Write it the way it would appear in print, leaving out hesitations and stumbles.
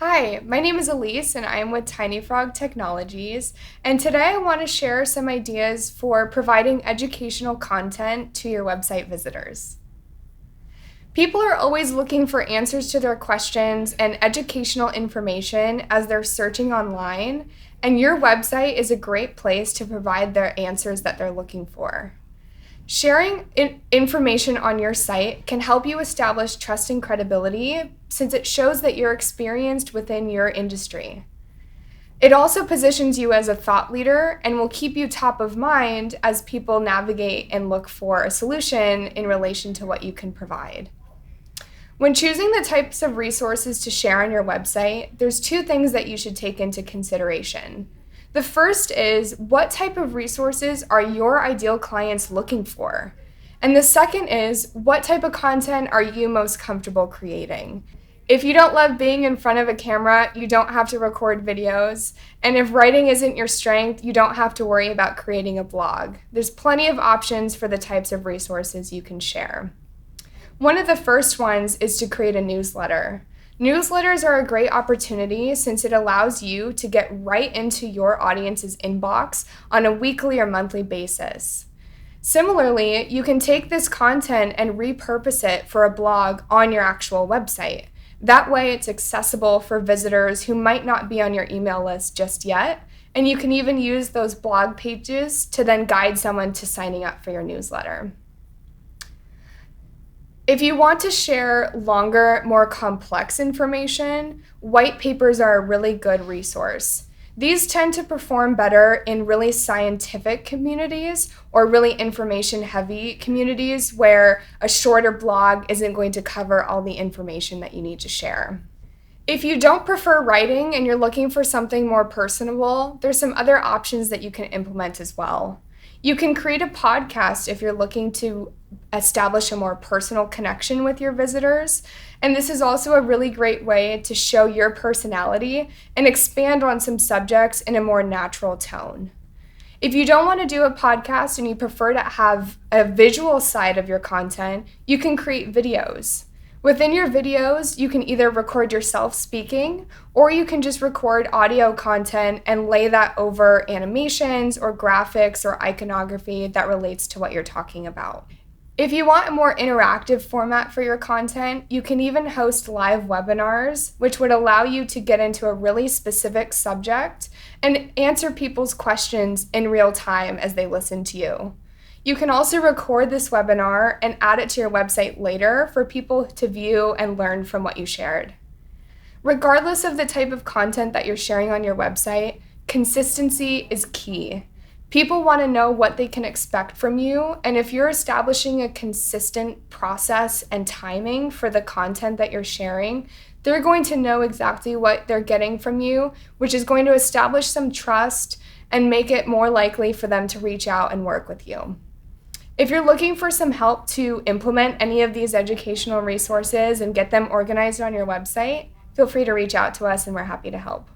Hi, my name is Elise and I'm with Tiny Frog Technologies, and today I want to share some ideas for providing educational content to your website visitors. People are always looking for answers to their questions and educational information as they're searching online, and your website is a great place to provide their answers that they're looking for. Sharing information on your site can help you establish trust and credibility since it shows that you're experienced within your industry. It also positions you as a thought leader and will keep you top of mind as people navigate and look for a solution in relation to what you can provide. When choosing the types of resources to share on your website, there's two things that you should take into consideration. The first is, what type of resources are your ideal clients looking for? And the second is, what type of content are you most comfortable creating? If you don't love being in front of a camera, you don't have to record videos. And if writing isn't your strength, you don't have to worry about creating a blog. There's plenty of options for the types of resources you can share. One of the first ones is to create a newsletter. Newsletters are a great opportunity since it allows you to get right into your audience's inbox on a weekly or monthly basis. Similarly, you can take this content and repurpose it for a blog on your actual website. That way it's accessible for visitors who might not be on your email list just yet, and you can even use those blog pages to then guide someone to signing up for your newsletter. If you want to share longer, more complex information, white papers are a really good resource. These tend to perform better in really scientific communities or really information-heavy communities where a shorter blog isn't going to cover all the information that you need to share. If you don't prefer writing and you're looking for something more personable, there's some other options that you can implement as well. You can create a podcast if you're looking to establish a more personal connection with your visitors. And this is also a really great way to show your personality and expand on some subjects in a more natural tone. If you don't want to do a podcast and you prefer to have a visual side of your content, you can create videos. Within your videos, you can either record yourself speaking, or you can just record audio content and lay that over animations or graphics or iconography that relates to what you're talking about. If you want a more interactive format for your content, you can even host live webinars, which would allow you to get into a really specific subject and answer people's questions in real time as they listen to you. You can also record this webinar and add it to your website later for people to view and learn from what you shared. Regardless of the type of content that you're sharing on your website, consistency is key. People want to know what they can expect from you, and if you're establishing a consistent process and timing for the content that you're sharing, they're going to know exactly what they're getting from you, which is going to establish some trust and make it more likely for them to reach out and work with you. If you're looking for some help to implement any of these educational resources and get them organized on your website, feel free to reach out to us and we're happy to help.